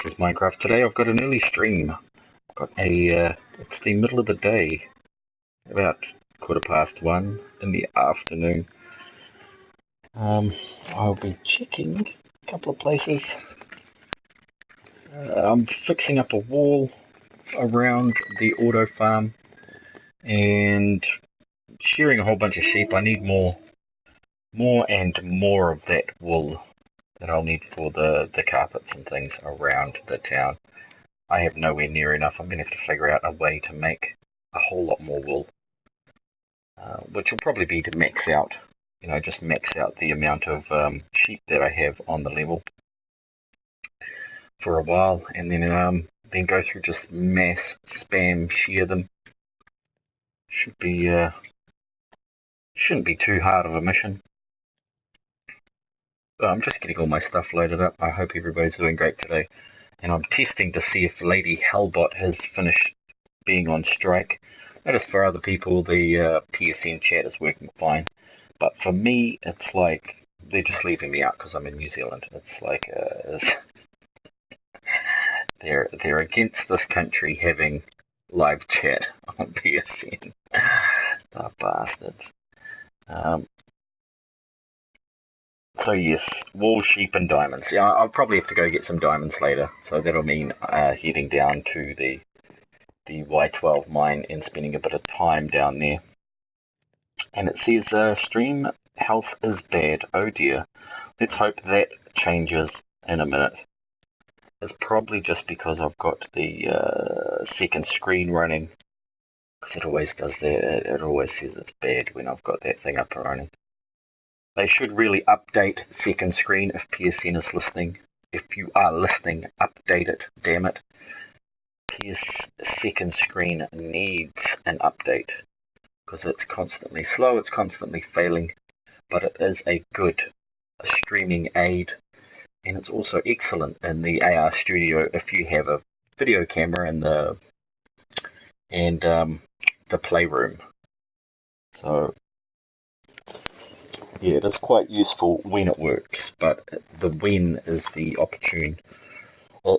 this is Minecraft. Today I've got an early stream. I've got it's the middle of the day, about 1:15 in the afternoon. I'll be checking a couple of places. I'm fixing up a wall around the auto farm and shearing a whole bunch of sheep. I need more and more of that wool that I'll need for the carpets and things around the town. I have nowhere near enough. I'm going to have to figure out a way to make a whole lot more wool, which will probably be to max out, just max out the amount of sheep that I have on the level for a while, and then go through just mass spam shear them. Shouldn't be too hard of a mission. But I'm just getting all my stuff loaded up. I hope everybody's doing great today. And I'm testing to see if Vypran-Hellgod has finished being on strike. Notice for other people the PSN chat is working fine. But for me, it's like they're just leaving me out because I'm in New Zealand. It's like they're against this country having live chat on PSN. The bastards. So yes, wool, sheep, and diamonds. Yeah, I'll probably have to go get some diamonds later. So that'll mean heading down to the Y12 mine and spending a bit of time down there. And it says stream health is bad. Oh dear. Let's hope that changes in a minute. It's probably just because I've got the second screen running. Because it always does that. It always says it's bad when I've got that thing up and running. They should really update second screen if PSN is listening. If you are listening, update it, damn it. Second screen needs an update because it's constantly slow, it's constantly failing, but it is a good streaming aid, and it's also excellent in the AR studio if you have a video camera in the playroom. So yeah, it is quite useful when it works, but the when is the opportune,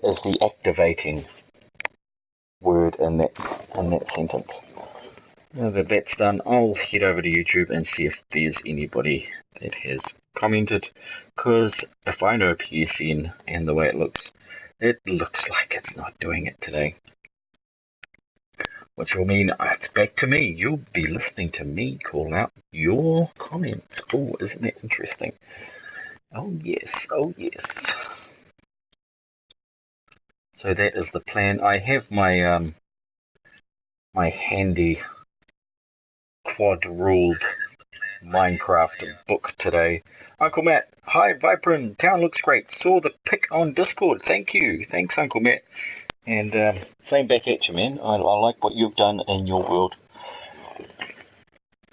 is the activating word in that sentence. Now that that's done, I'll head over to YouTube and see if there's anybody that has commented, because if I know PSN and the way it looks like it's not doing it today. Which will mean it's back to me. You'll be listening to me call out your comments. Oh, isn't that interesting? Oh yes, oh yes. So that is the plan. I have my my handy quad-ruled Minecraft book today. Uncle Matt, hi Vypran, town looks great. Saw the pic on Discord. Thank you. Thanks, Uncle Matt. And same back at you, man. I like what you've done in your world.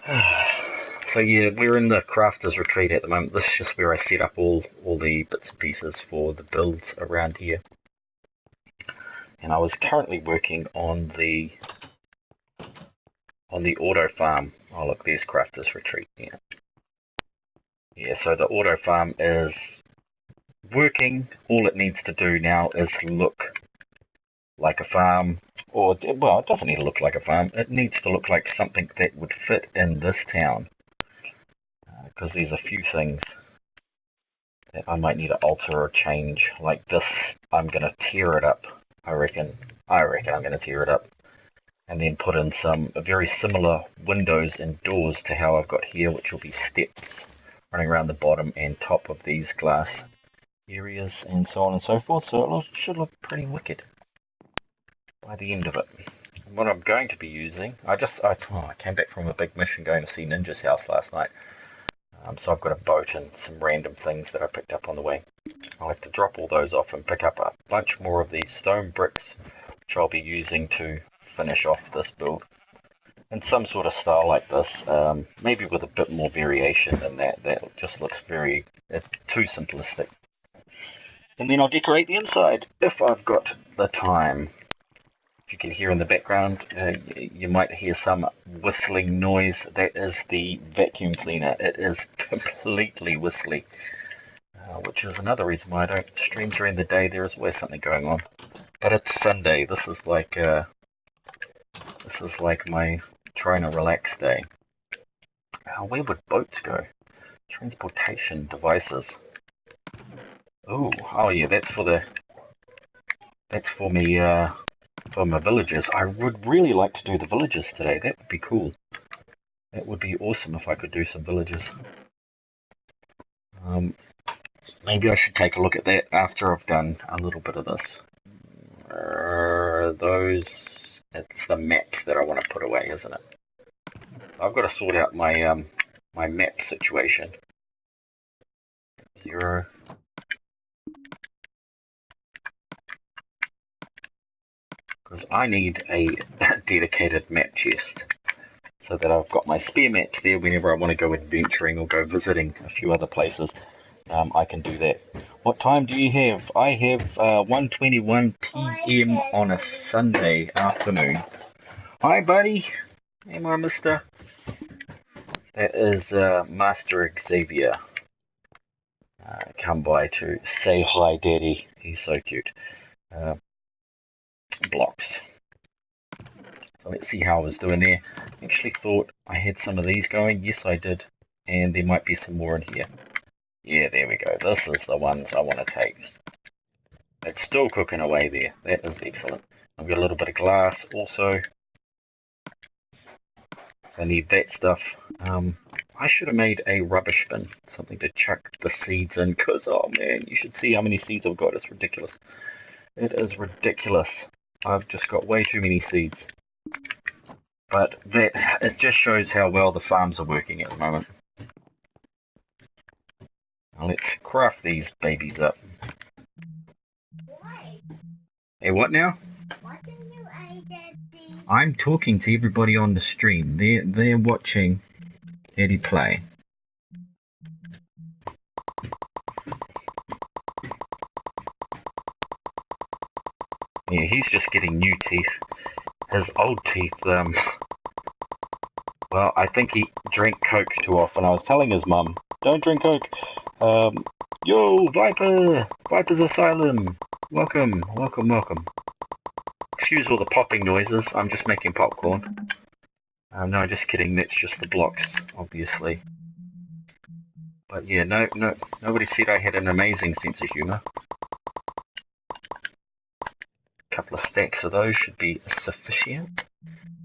So yeah, we're in the Crafters Retreat at the moment. This is just where I set up all the bits and pieces for the builds around here. And I was currently working on the auto farm. Oh look, there's Crafters Retreat. Yeah, so the auto farm is working. All it needs to do now is look like a farm, or, well, it doesn't need to look like a farm, it needs to look like something that would fit in this town, because there's a few things that I might need to alter or change, like this. I'm going to tear it up, I reckon I'm going to tear it up, and then put in some very similar windows and doors to how I've got here, which will be steps running around the bottom and top of these glass areas, and so on and so forth, so it should look pretty wicked by the end of it. What I'm going to be using, I came back from a big mission going to see Ninja's house last night, so I've got a boat and some random things that I picked up on the way. I'll have to drop all those off and pick up a bunch more of these stone bricks, which I'll be using to finish off this build in some sort of style like this, maybe with a bit more variation than that just looks very too simplistic. And then I'll decorate the inside if I've got the time. You can hear in the background, you might hear some whistling noise. That is the vacuum cleaner. It is completely whistly. which is another reason why I don't stream during the day. There is always something going on. But it's Sunday. This is like my trying to relax day. Where would boats go? Transportation devices. Oh yeah, that's for me, for my villagers. I would really like to do the villagers today. That would be cool. That would be awesome if I could do some villagers. Maybe I should take a look at that after I've done a little bit of this. It's the maps that I want to put away, isn't it? I've got to sort out my my map situation. 0. Because I need a dedicated map chest so that I've got my spare maps there whenever I want to go adventuring or go visiting a few other places. I can do that. What time do you have? I have 1:21 p.m. on a Sunday afternoon. Hi, buddy. Hey, my mister. That is Master Xavier. Come by to say hi, Daddy. He's so cute. Blocks. So let's see how I was doing there. Actually thought I had some of these going. Yes, I did. And there might be some more in here. Yeah, there we go. This is the ones I want to take. It's still cooking away there. That is excellent. I've got a little bit of glass also. So I need that stuff. I should have made a rubbish bin. Something to chuck the seeds in. Because, oh man, you should see how many seeds I've got. It's ridiculous. It is ridiculous. I've just got way too many seeds. But it just shows how well the farms are working at the moment. Now let's craft these babies up. Hey, what now? What did you eat, Daddy? I'm talking to everybody on the stream. They're watching Daddy play. Yeah, he's just getting new teeth. His old teeth, well, I think he drank Coke too often. I was telling his mum, don't drink Coke. Yo, Viper! Viper's Asylum! Welcome. Excuse all the popping noises. I'm just making popcorn. No, just kidding. That's just the blocks, obviously. But yeah, no, nobody said I had an amazing sense of humour. A couple of stacks of those should be sufficient.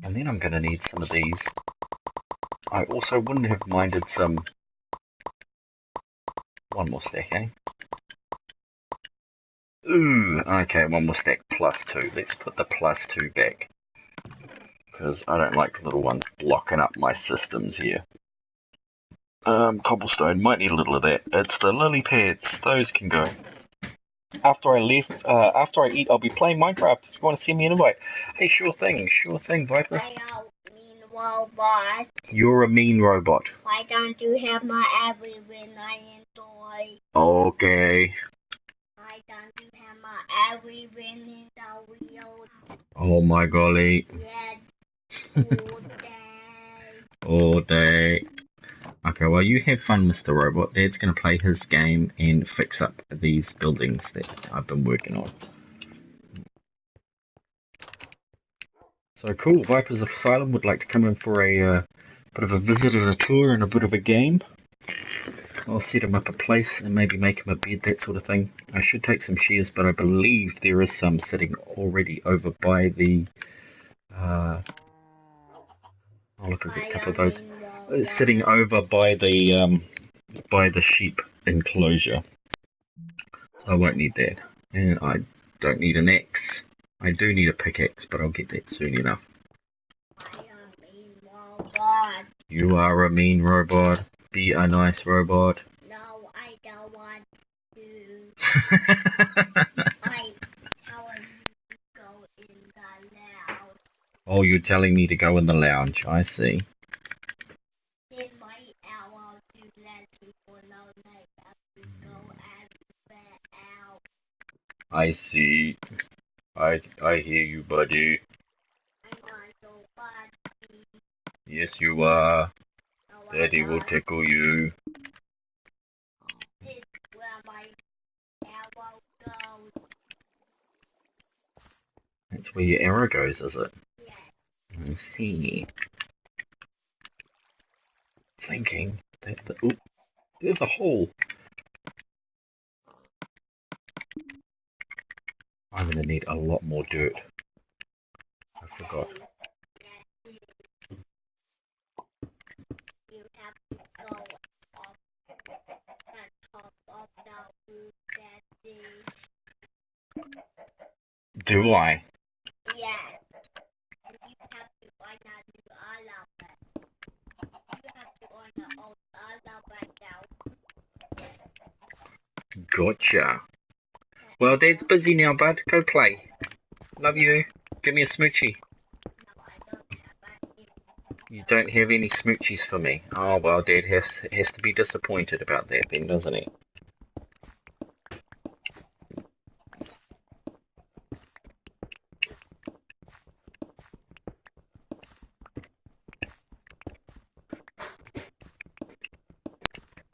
And then I'm going to need some of these. I also wouldn't have minded some... One more stack, eh? Ooh, okay, one more stack plus 2. Let's put the plus 2 back. Because I don't like little ones blocking up my systems here. Cobblestone, might need a little of that. It's the lily pads, those can go. After I eat, I'll be playing Minecraft. If you want to send me an invite. Hey, sure thing, Viper. I am a mean robot. You're a mean robot. Why don't you have my everything I enjoy? Okay. Why don't you have my everything in the real? Oh my golly. Yeah, all day. All day. Okay, well, you have fun, Mr. Robot. Dad's going to play his game and fix up these buildings that I've been working on. So cool, Viper's Asylum would like to come in for a bit of a visit and a tour and a bit of a game. So I'll set him up a place and maybe make him a bed, that sort of thing. I should take some shares, but I believe there is some sitting already over by the... I'll look at a couple of those. Sitting over by the sheep enclosure. So I won't need that. And I don't need an axe. I do need a pickaxe, but I'll get that soon enough. I am a mean robot. You are a mean robot. Be a nice robot. No, I don't want to. I want you to go in the lounge. Oh, you're telling me to go in the lounge. I see. In my hour to let people know they have to go everywhere out. I see. I hear you, buddy. I'm not so funny. Yes, you are. No, Daddy will tickle you. This is where my goes. That's where your arrow goes, is it? Yeah. I see. Thinking that ooh, there's a hole. I'm gonna need a lot more dirt. I forgot. You have to go off the top of the roof that is. Do I? Yeah. You have to find a new elephant. You have to find an old elephant now. Gotcha. Well, Dad's busy now, bud. Go play. Love you. Give me a smoochie. No, I don't have any. You don't have any smoochies for me. Oh, well, Dad has to be disappointed about that then, doesn't he?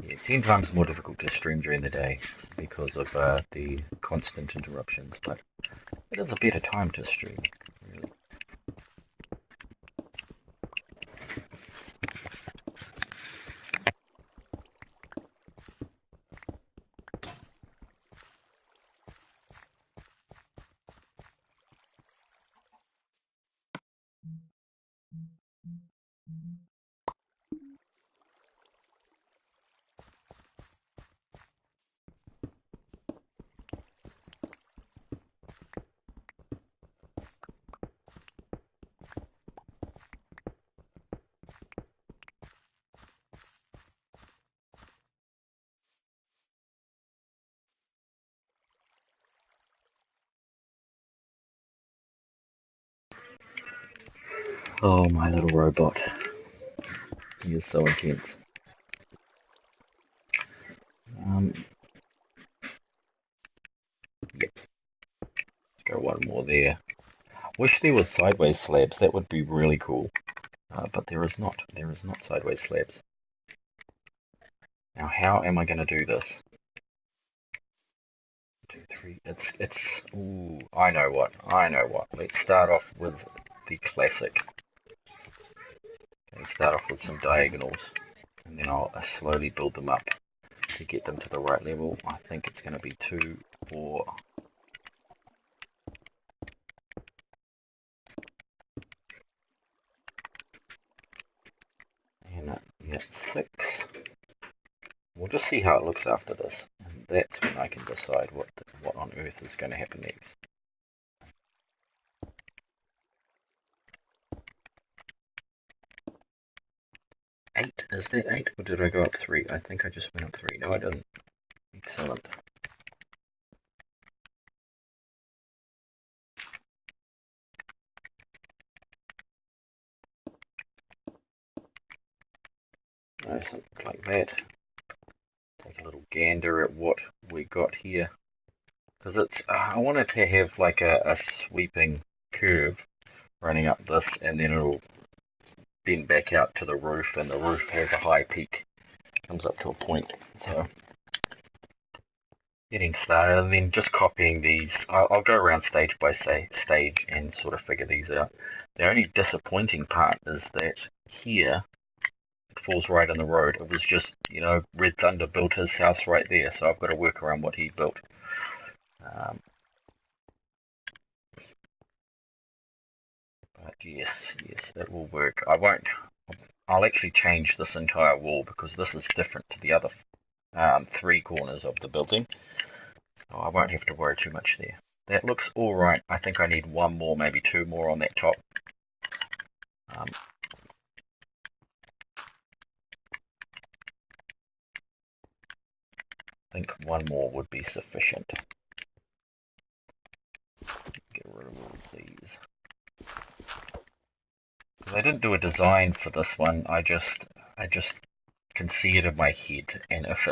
Yeah, 10 times more difficult to stream during the day because of the constant interruptions, but it is a better time to stream, really. Oh, my little robot. He is so intense. Yep. Let's go one more there. Wish there was sideways slabs. That would be really cool. But there is not. There is not sideways slabs. Now, how am I going to do this? 2, 3. It's. Ooh, I know what. I know what. Let's start off with the classic. Let's start off with some diagonals, and then I'll slowly build them up to get them to the right level. I think it's going to be 2, 4. And yeah, 6. We'll just see how it looks after this, and that's when I can decide what on earth is going to happen next. 8, is that 8, or did I go up 3? I think I just went up 3. No, I didn't. Excellent. Something like that. Take a little gander at what we got here. Because it's, I wanted to have like a sweeping curve running up this, and then it'll bend back out to the roof, and the roof has a high peak. Comes up to a point. So, getting started, and then just copying these. I'll go around stage by stage and sort of figure these out. The only disappointing part is that here, it falls right in the road. It was just, Red Thunder built his house right there, so I've got to work around what he built. But yes, that will work. I'll actually change this entire wall because this is different to the other 3 corners of the building. So I won't have to worry too much there. That looks alright. I think I need 1 more, maybe 2 more on that top. I think 1 more would be sufficient. Get rid of all of these. I didn't do a design for this one. I just can see it in my head, and if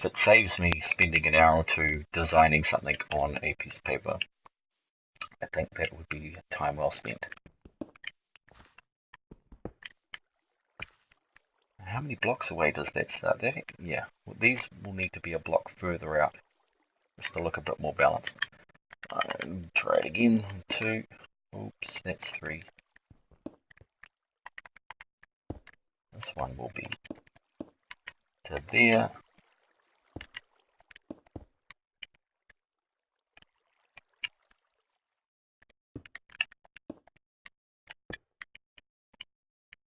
it saves me spending an hour or 2 designing something on a piece of paper, I think that would be time well spent. How many blocks away does that start? Yeah, well, these will need to be a block further out. just to look a bit more balanced. Try it again. 2. Oops, that's 3. This one will be to there.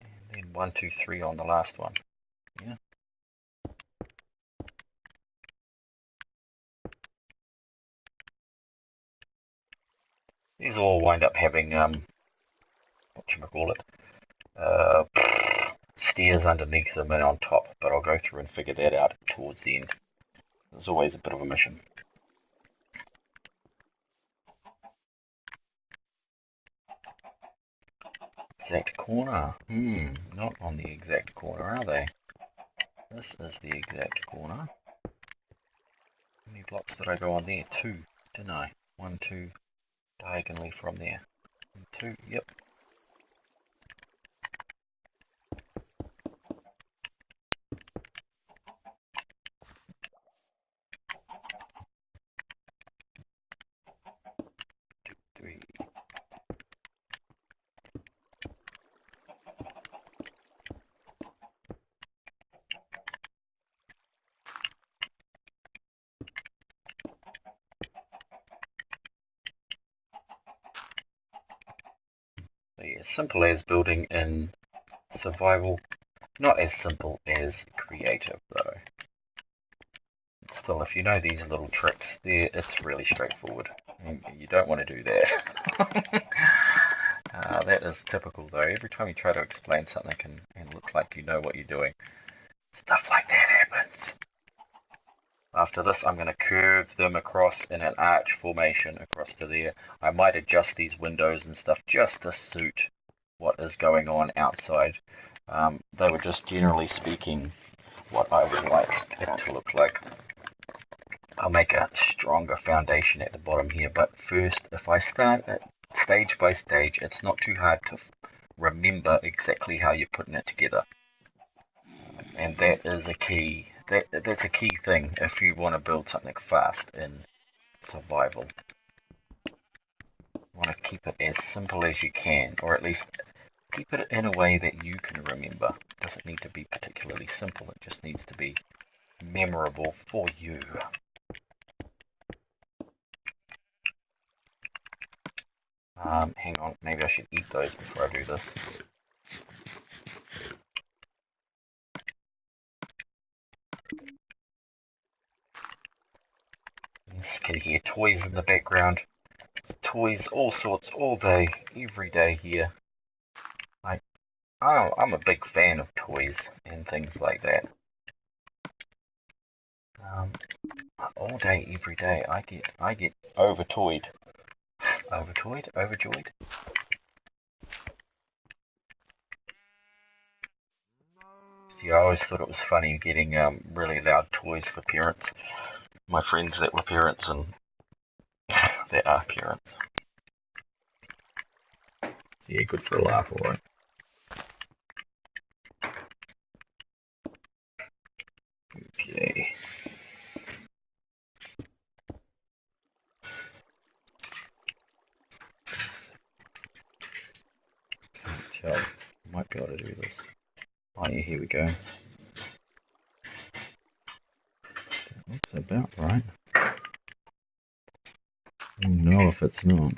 And then 1, 2, 3 on the last one. Yeah. These all wind up having whatchamacallit, stairs underneath them and on top, but I'll go through and figure that out towards the end. There's always a bit of a mission. Exact corner. Not on the exact corner, are they? This is the exact corner. How many blocks did I go on there? 2, didn't I? 1, 2, diagonally from there. 2, yep. As simple as building in survival, not as simple as creative though. Still, if you know these little tricks, it's really straightforward. You don't want to do that. That is typical though. Every time you try to explain something and look like you know what you're doing, stuff like that happens. After this, I'm going to curve them across in an arch formation across to there. I might adjust these windows and stuff just to suit what is going on outside. They were just generally speaking what I would like it to look like. I'll make a stronger foundation at the bottom here, but first, if I start at stage by stage, it's not too hard to remember exactly how you're putting it together. And that is a key. That's a key thing if you want to build something fast in survival. You want to keep it as simple as you can, or at least keep it in a way that you can remember. It doesn't need to be particularly simple, it just needs to be memorable for you. Hang on, maybe I should eat those before I do this. You can hear toys in the background. Toys, all sorts, all day, every day here. I'm a big fan of toys and things like that. All day, every day, I get overjoyed. Overjoyed. See, I always thought it was funny getting really loud toys for parents. My friends that were parents and that are parents. So yeah, good for a laugh, alright. Okay. So, might be able to do this. Oh yeah, here we go. That looks about right. I don't know if it's not.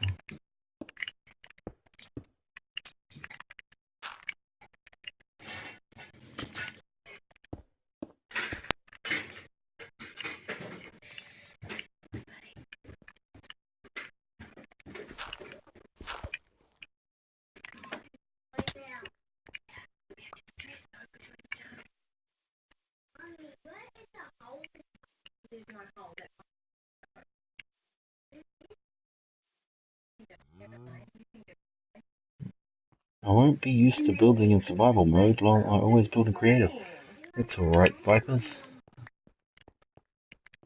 I won't be used to building in survival mode while I always build in creative. It's alright, Vipers.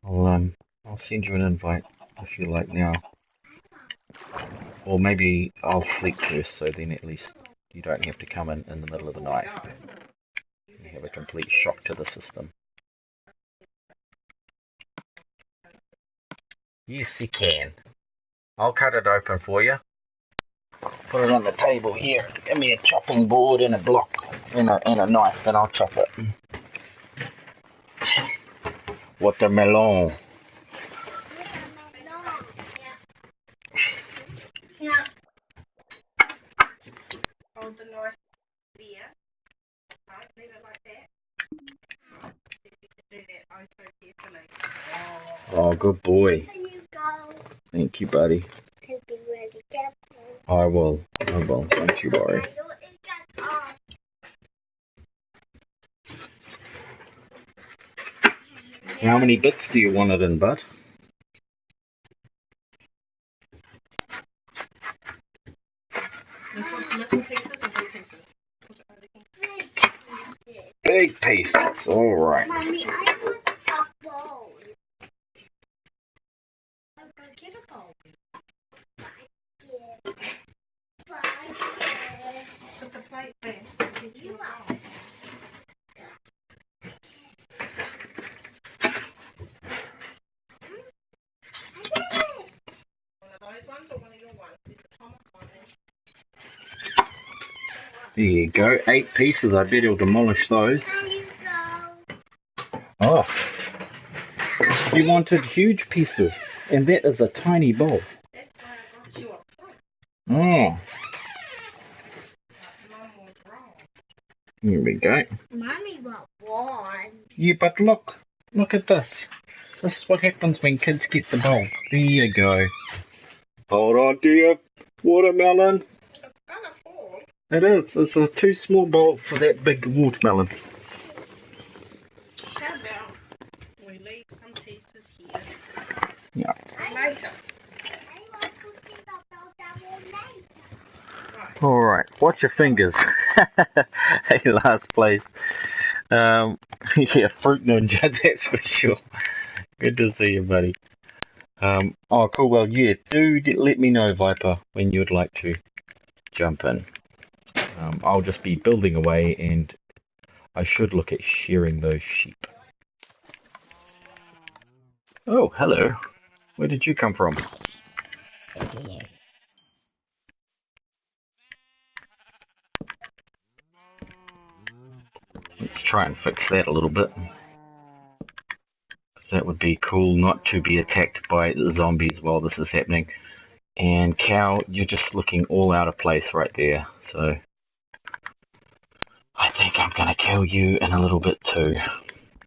I'll send you an invite if you like now. Or maybe I'll sleep first, so then at least you don't have to come in the middle of the night. You have a complete shock to the system. Yes, you can. I'll cut it open for you. Put it on the table here. Give me a chopping board and a block and a knife, and I'll chop it. Watermelon. Yeah. Hold the knife there. Right, leave it like that. See if you can do that oh so carefully. Oh, good boy. There you go. Thank you, buddy. To be really careful. I will. Don't you worry. How many bits do you want it in, bud? Little pieces or big pieces? Big pieces. All right. Mommy, I want a bowl. I'll go get a bowl. Put the plate there. Get you a bowl. One of those ones or one of your ones? There's a Thomas one there. There you go. 8 pieces. I bet he'll demolish those. There you go. Oh. You wanted huge pieces, and that is a tiny bowl. That's why I got you a plate. Oh. Mum was wrong. Here we go. Mommy got one. Yeah, but look at this. This is what happens when kids get the bowl. There you go. Hold on, dear. Watermelon. It's gonna fall. It is. It's a too small bowl for that big watermelon. How about we leave some pieces here Yeah. for later? I want cookies about that one later. Right. All right. Watch your fingers. Hey, last place. Yeah, fruit ninja. That's for sure. Good to see you, buddy. Oh, cool. Well, yeah. Do let me know, Viper, when you'd like to jump in. I'll just be building away, and I should look at shearing those sheep. Oh, hello. Where did you come from? Let's try and fix that a little bit. That would be cool not to be attacked by zombies while this is happening. And Cow, you're just looking all out of place right there. So I think I'm going to kill you in a little bit too.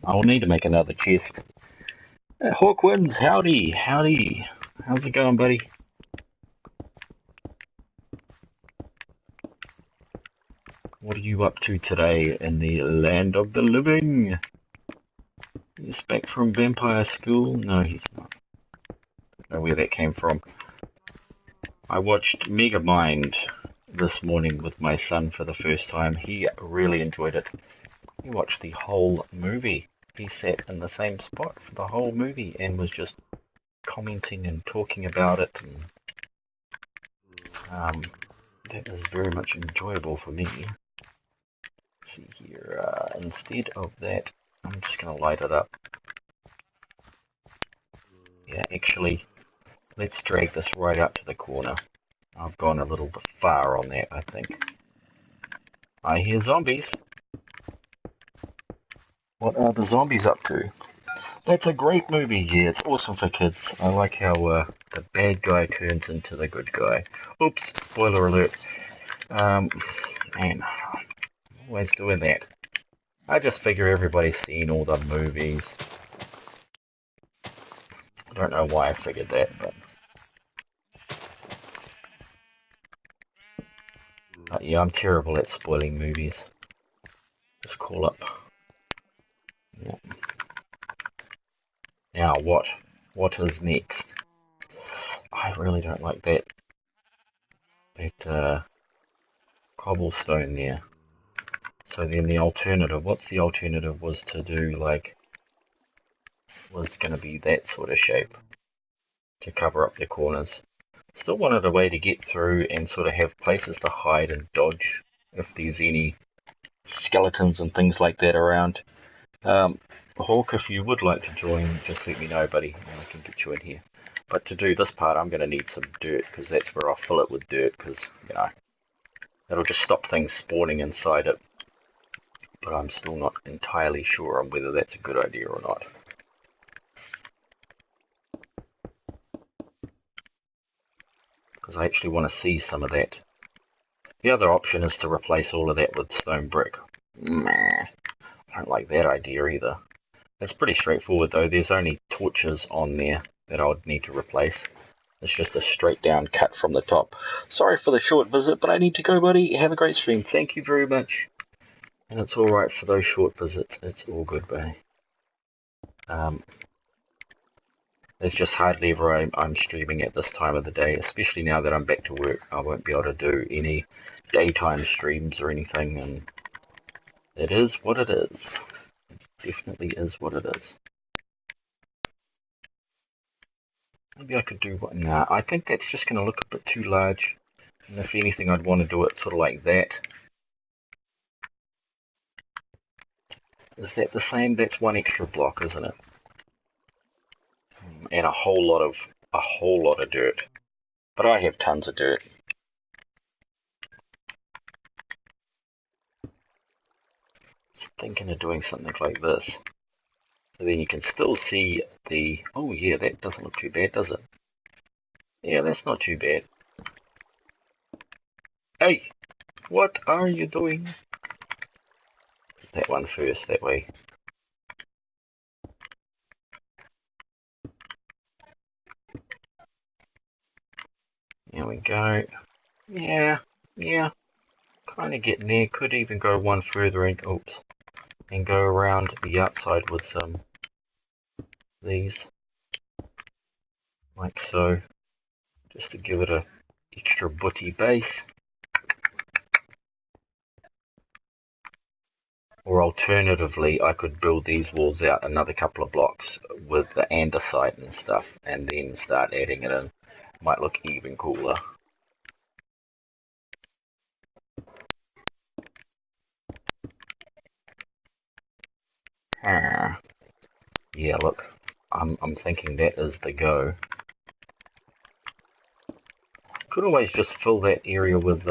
I will need to make another chest. Hawkwinds, howdy. How's it going, buddy? What are you up to today in the land of the living? He's back from vampire school? No, he's not. Don't know where that came from. I watched Megamind this morning with my son for the first time. He really enjoyed it. He watched the whole movie. He sat in the same spot for the whole movie and was just commenting and talking about it. And that was very much enjoyable for me. Let's see here. Instead of that, I'm just going to light it up. Yeah, actually, let's drag this right up to the corner. I've gone a little bit far on that, I think. I hear zombies. What are the zombies up to? That's a great movie, yeah, it's awesome for kids. I like how the bad guy turns into the good guy. Oops, spoiler alert. Man, I'm always doing that. I just figure everybody's seen all the movies. I don't know why I figured that, but... yeah, I'm terrible at spoiling movies. Just call up. Yeah. Now what? What is next? I really don't like that cobblestone there. So then the alternative, what's the alternative was to do like, was going to be that sort of shape to cover up the corners. Still wanted a way to get through and sort of have places to hide and dodge if there's any skeletons and things like that around. Hawk, if you would like to join, just let me know, buddy, and I can get you in here. But to do this part, I'm going to need some dirt, because that's where I'll fill it with dirt, because, you know, it'll just stop things spawning inside it. But I'm still not entirely sure on whether that's a good idea or not. Because I actually want to see some of that. The other option is to replace all of that with stone brick. Nah, I don't like that idea either. It's pretty straightforward though. There's only torches on there that I would need to replace. It's just a straight down cut from the top. Sorry for the short visit, but I need to go, buddy. Have a great stream. Thank you very much. And it's alright for those short visits. It's all good, buddy. It's just hardly ever I'm streaming at this time of the day, especially now that I'm back to work. I won't be able to do any daytime streams or anything, and it is what it is. It definitely is what it is. Maybe I could do what? Nah, I think that's just going to look a bit too large. And if anything, I'd want to do it sort of like that. Is that the same? That's one extra block, isn't it? And a whole lot of dirt. But I have tons of dirt. Just thinking of doing something like this. So then you can still see the... Oh yeah, that doesn't look too bad, does it? Yeah, that's not too bad. Hey! What are you doing? Put that one first, that way. There we go. Yeah. Kind of getting there. Could even go one further and, oops, and go around the outside with some these. Like so. Just to give it a extra butty base. Or alternatively, I could build these walls out another couple of blocks with the andesite and stuff, and then start adding it in. Might look even cooler. Yeah, look, I'm thinking that is the go. Could always just fill that area with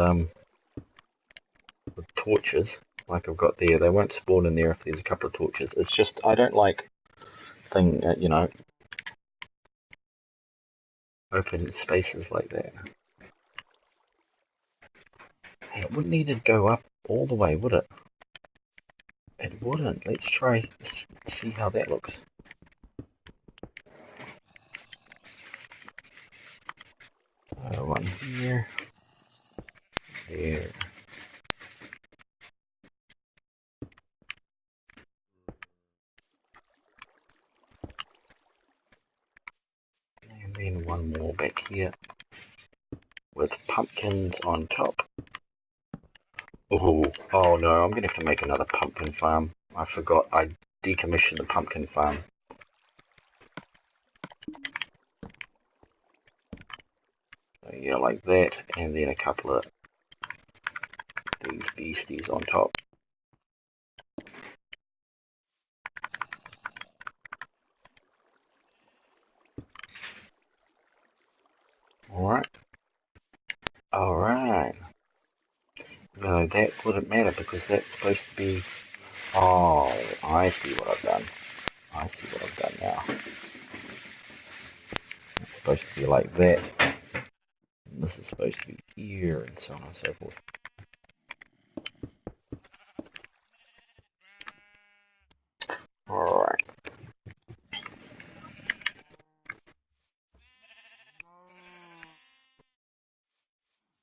torches, like I've got there. They won't spawn in there if there's a couple of torches. It's just I don't like you know, open spaces like that. Hey, it wouldn't need to go up all the way, would it? It wouldn't. Let's try see how that looks. One here, there. And then one more back here with pumpkins on top. Oh no, I'm going to have to make another pumpkin farm. I forgot I decommissioned the pumpkin farm. So yeah, like that, and then a couple of these beasties on top. Alright. No, that wouldn't matter because that's supposed to be... Oh, I see what I've done. I see what I've done now. It's supposed to be like that. And this is supposed to be here, and so on and so forth. Alright.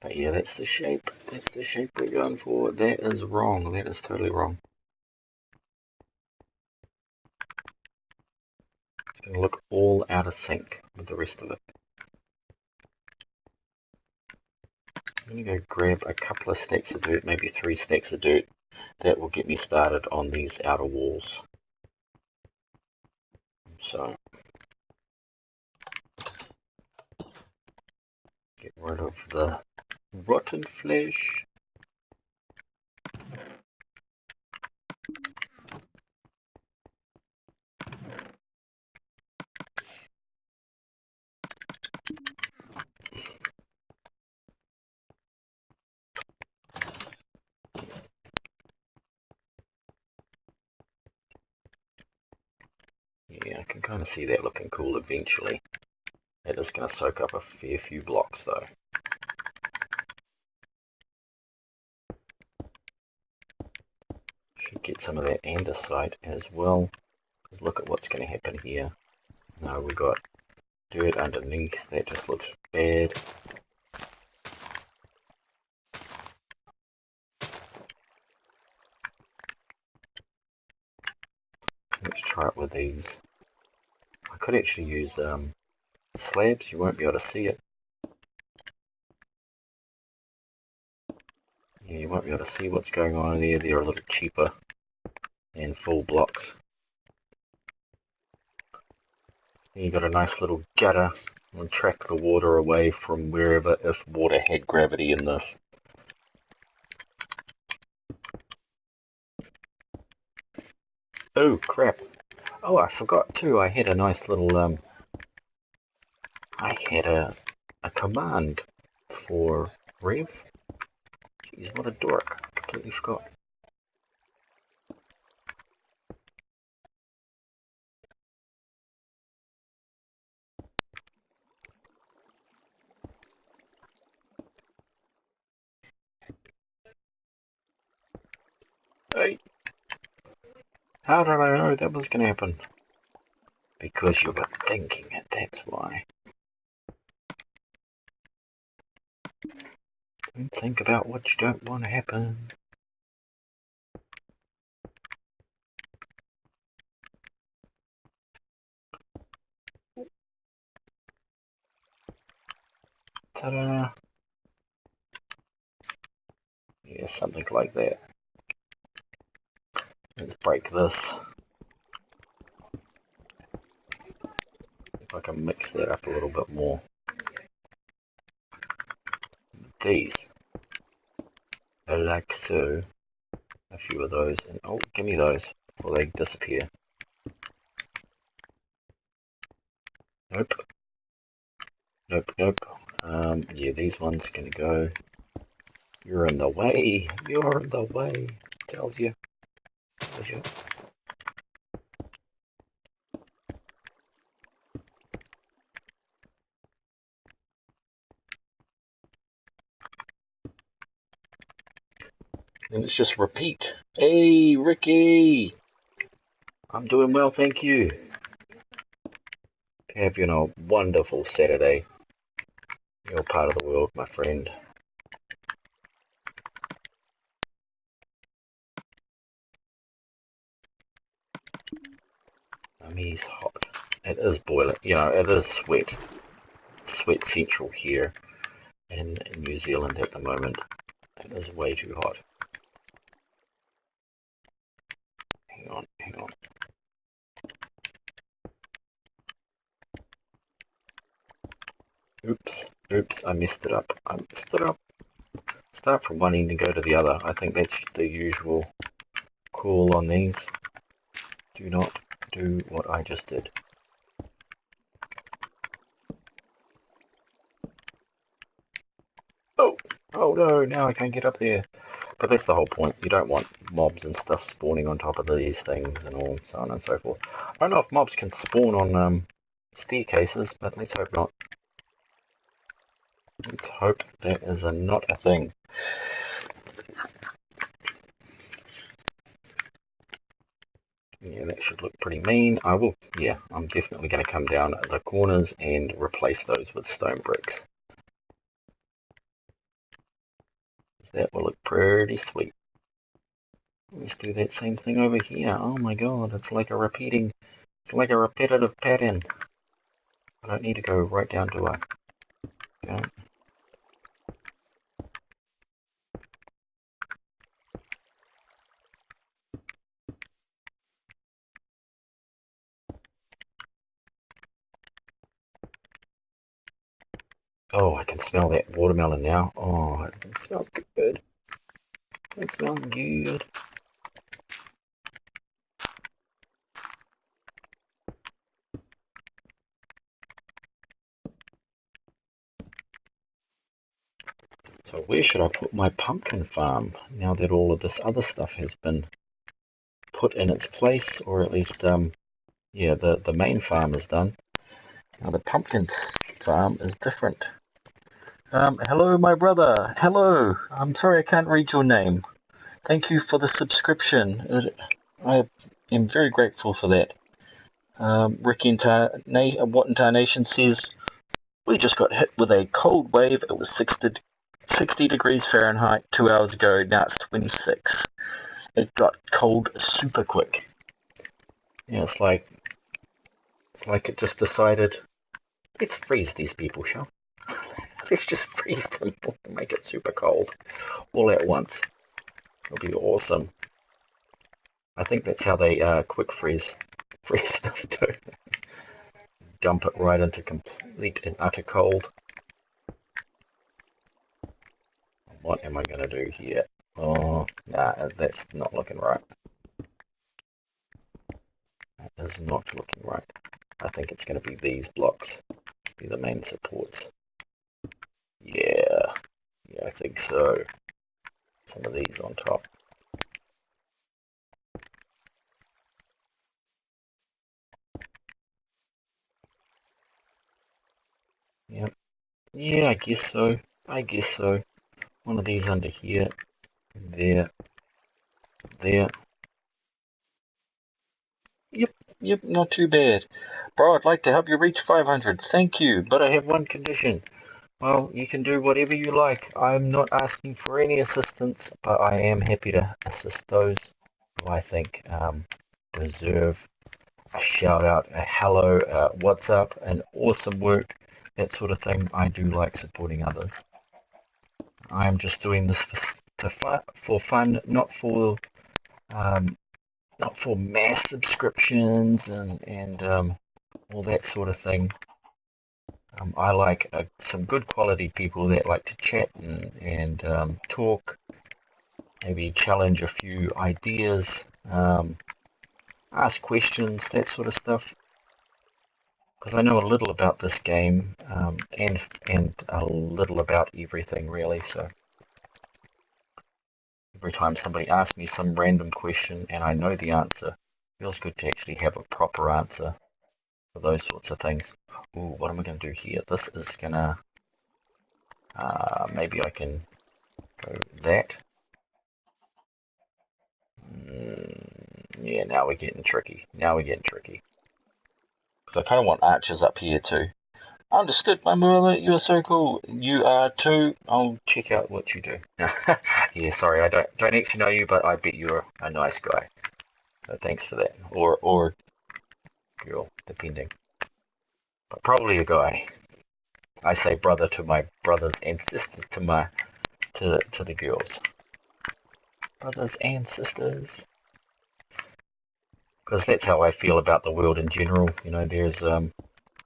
But yeah, that's the shape. That's the shape we're going for. That is wrong. That is totally wrong. It's going to look all out of sync with the rest of it. I'm going to go grab a couple of stacks of dirt, maybe 3 stacks of dirt. That will get me started on these outer walls. So, get rid of the rotten flesh. can kind of see that looking cool eventually. It is going to soak up a fair few blocks though. Should get some of that andesite as well. Because look at what's going to happen here. Now we got dirt underneath. That just looks bad. Let's try it with these. I could actually use slabs. You won't be able to see it. Yeah, you won't be able to see what's going on in there. They're a little cheaper than full blocks. And you got a nice little gutter and track the water away from wherever, if water had gravity in this. Oh crap. Oh, I forgot too, I had a nice little I had a command for Rev. Jeez, what a dork. I completely forgot. Hey! How did I know that was going to happen? Because you were thinking it, that's why. Don't think about what you don't want to happen. Ta-da! Yeah, something like that. Let's break this. If I can mix that up a little bit more. These. Like so. A few of those. And oh, give me those before they disappear. Nope. Nope, nope. Yeah, these ones are gonna go. You're in the way. You're in the way. Tells you. Tells you. And it's just repeat. Hey, Ricky! I'm doing well, thank you. Having a wonderful Saturday. You're part of the world, my friend. He's hot. It is boiling. You know, it is sweat. Sweat central here in New Zealand at the moment. It is way too hot. Hang on, hang on. Oops, oops, I messed it up. I messed it up. Start from one end and go to the other. I think that's the usual call on these. Do not do what I just did. Oh no, now I can't get up there. But that's the whole point. You don't want mobs and stuff spawning on top of these things and all, so on and so forth. I don't know if mobs can spawn on staircases, but let's hope not. Let's hope that is not a thing. Yeah, that should look pretty mean. I will, yeah, I'm definitely going to come down at the corners and replace those with stone bricks. That will look pretty sweet. Let's do that same thing over here. Oh my god, it's like a repetitive pattern. I don't need to go right down to a... Okay. Oh, I can smell that watermelon now. Oh, it smells good. It smells good. So where should I put my pumpkin farm now that all of this other stuff has been put in its place, or at least Yeah, the main farm is done. Now the pumpkin farm is different. Hello, my brother. Hello. I'm sorry I can't read your name. Thank you for the subscription. I am very grateful for that. Ricky What Nation says, we just got hit with a cold wave. It was 60 degrees Fahrenheit 2 hours ago. Now it's 26. It got cold super quick. Yeah, it's like it just decided, let's freeze these people, shall we? Let's just freeze them and make it super cold all at once. It'll be awesome. I think that's how they quick freeze stuff too. Dump it right into complete and utter cold. What am I going to do here? Oh, nah, that's not looking right. That is not looking right. I think it's going to be these blocks, be the main supports. Yeah, I think so. Some of these on top. Yep. Yeah, I guess so. One of these under here. There. Yep, not too bad. Bro, I'd like to help you reach 500. Thank you, but I have one condition. Well, you can do whatever you like. I'm not asking for any assistance, but I am happy to assist those who I think deserve a shout out, a hello, what's up, an awesome work, that sort of thing. I do like supporting others. I'm just doing this for fun, not for mass subscriptions and all that sort of thing. I like some good quality people that like to chat and talk, maybe challenge a few ideas, ask questions, that sort of stuff. Because I know a little about this game and a little about everything really. So every time somebody asks me some random question and I know the answer, it feels good to actually have a proper answer for those sorts of things. Ooh, what am I going to do here? This is going to... maybe I can go that. Yeah, now we're getting tricky. Because I kind of want archers up here too. Understood, my brother. You are so cool. You are too. I'll check out what you do. Yeah, sorry, I don't actually know you, but I bet you're a nice guy. So thanks for that. Or girl, depending. But probably a guy. I say brother to my brothers and sisters to the girls. Brothers and sisters. Because that's how I feel about the world in general. You know,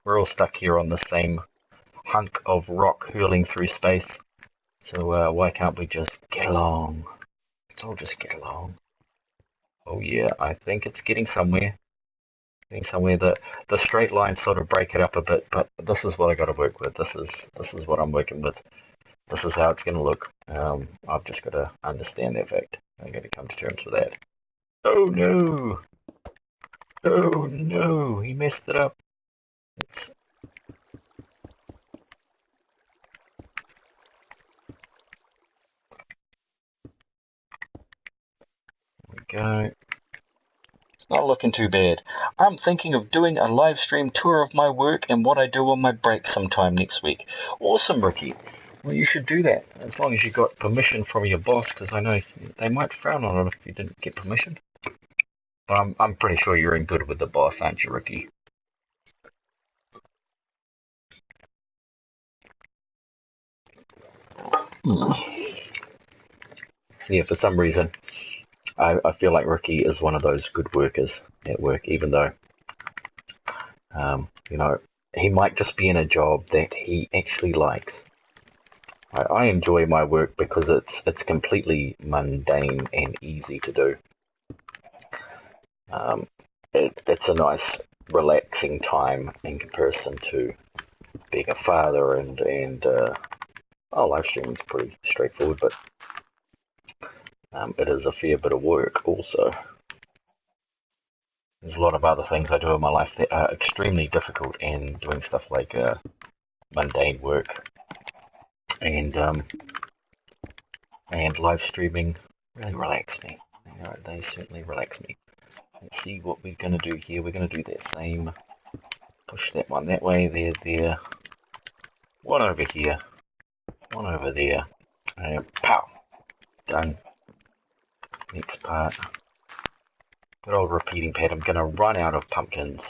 we're all stuck here on the same hunk of rock hurling through space. So why can't we just get along? Let's all just get along. Oh yeah, I think it's getting somewhere. The straight lines sort of break it up a bit, but this is what I got to work with. This is what I'm working with. This is how it's going to look. I've just got to understand that fact. I'm going to come to terms with that. Oh no! Oh no! He messed it up. It's... There we go. It's not looking too bad. I'm thinking of doing a live stream tour of my work and what I do on my break sometime next week. Awesome, Ricky. Well, you should do that, as long as you got permission from your boss, because I know they might frown on it if you didn't get permission. But I'm pretty sure you're in good with the boss, aren't you, Ricky? Yeah, for some reason, I feel like Ricky is one of those good workers at work, even though, you know, he might just be in a job that he actually likes. I enjoy my work because it's completely mundane and easy to do. It's a nice, relaxing time in comparison to being a father and live streaming is pretty straightforward, but it is a fair bit of work also. There's a lot of other things I do in my life that are extremely difficult, and doing stuff like mundane work and live streaming really relax me. They certainly relax me. Let's see what we're going to do here. We're going to do that same. Push that one that way. There. One over here. One over there. And pow! Done. Next part. Good old repeating pad. I'm going to run out of pumpkins.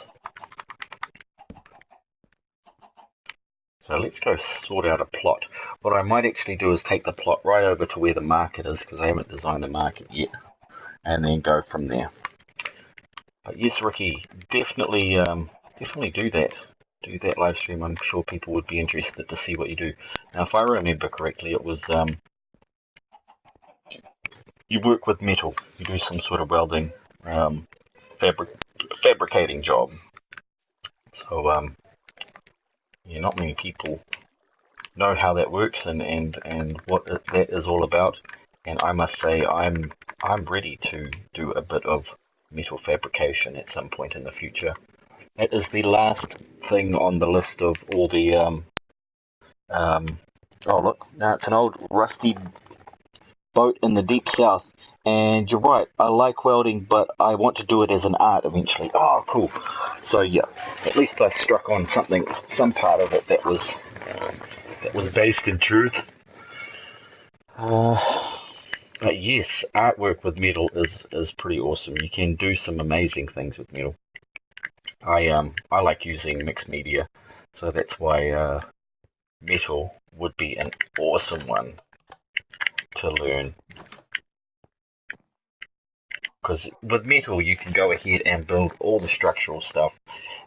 So let's go sort out a plot. What I might actually do is take the plot right over to where the market is, because I haven't designed the market yet, and then go from there. But yes, Ricky, definitely do that. Do that live stream. I'm sure people would be interested to see what you do. Now, if I remember correctly, it was you work with metal. You do some sort of welding, fabricating job. So not many people know how that works and what that is all about. And I must say, I'm ready to do a bit of metal fabrication at some point in the future. It is the last thing on the list of all the oh look, now it's an old rusty boat in the deep south. And you're right, I like welding, but I want to do it as an art eventually. Oh, cool. So yeah, at least I struck on something, some part of it that was based in truth. But yes, artwork with metal is pretty awesome. You can do some amazing things with metal. I like using mixed media, so that's why metal would be an awesome one to learn. Because with metal, you can go ahead and build all the structural stuff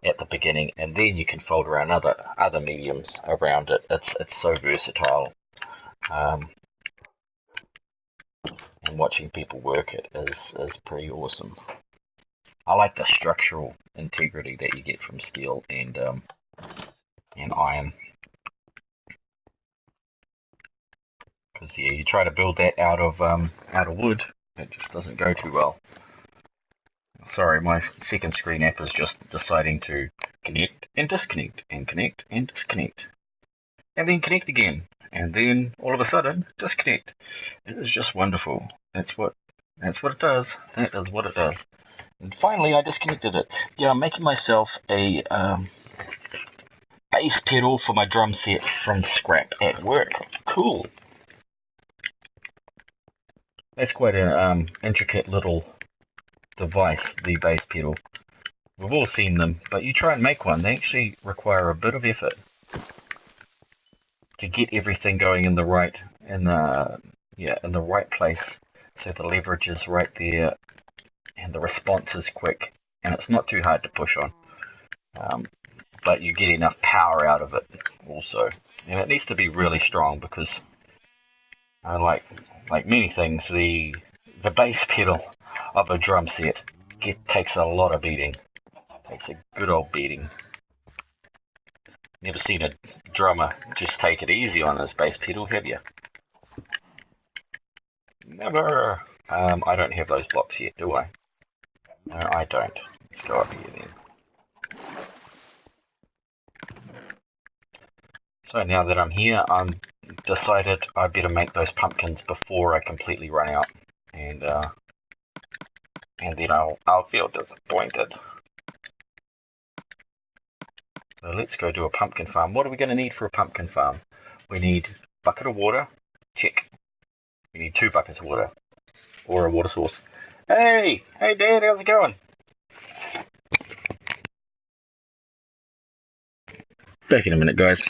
at the beginning, and then you can fold around other mediums around it. It's so versatile, and watching people work it is pretty awesome. I like the structural integrity that you get from steel and iron. Because yeah, you try to build that out of wood, it just doesn't go too well. Sorry, my second screen app is just deciding to connect and disconnect and connect and disconnect. And then connect again. And then all of a sudden disconnect. It is just wonderful. That's what it does. That is what it does. And finally I disconnected it. Yeah, I'm making myself a bass pedal for my drum set from scrap at work. Cool. That's quite an intricate little device, the bass pedal. We've all seen them, but you try and make one, they actually require a bit of effort to get everything going in the right place, so the leverage is right there and the response is quick, and it's not too hard to push on. But you get enough power out of it also, and it needs to be really strong, because like many things, the bass pedal of a drum set takes a lot of beating. Takes a good old beating. Never seen a drummer just take it easy on his bass pedal, have you? Never. I don't have those blocks yet, do I? No, I don't. Let's go up here then. So now that I'm here, I'm decided I better make those pumpkins before I completely run out, and then I'll feel disappointed. So let's go do a pumpkin farm. What are we going to need for a pumpkin farm? We need a bucket of water. Check. We need 2 buckets of water. Or a water source. Hey Dad, how's it going? Back in a minute, guys.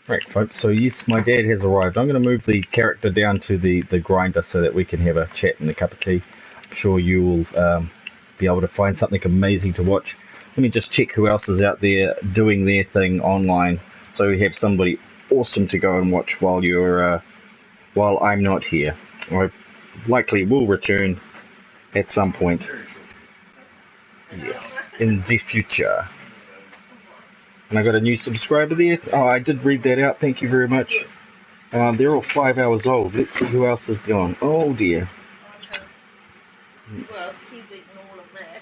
Right, folks, so yes, my dad has arrived. I'm going to move the character down to the grinder so that we can have a chat and a cup of tea. I'm sure you will be able to find something amazing to watch. Let me just check who else is out there doing their thing online, so we have somebody awesome to go and watch while I'm not here. I likely will return at some point. Yes, in the future. And I got a new subscriber there. Oh, I did read that out. Thank you very much. They're all 5 hours old. Let's see who else is doing. Oh dear. Well, he's eaten all of that.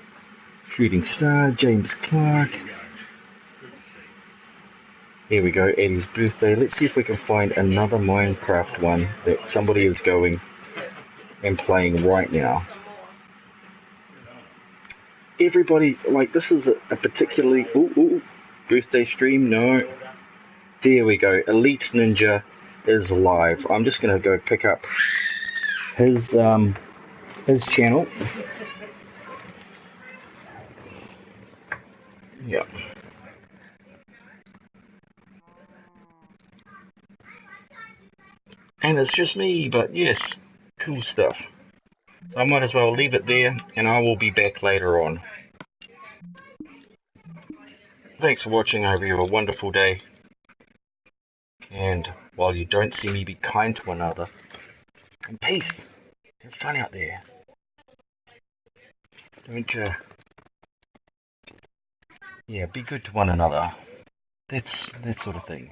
Shooting Star, James Clark. Here we go, Eddie's birthday. Let's see if we can find another Minecraft one that somebody is going and playing right now. Everybody, like, this is a particularly... Ooh, birthday stream, no. There we go, Elite Ninja is live. I'm just going to go pick up his channel. Yeah. And it's just me, but yes, cool stuff. So I might as well leave it there, and I will be back later on. Thanks for watching. I hope you have a wonderful day. And while you don't see me, be kind to one another. And peace. Have fun out there. Don't yeah, be good to one another. That's that sort of thing.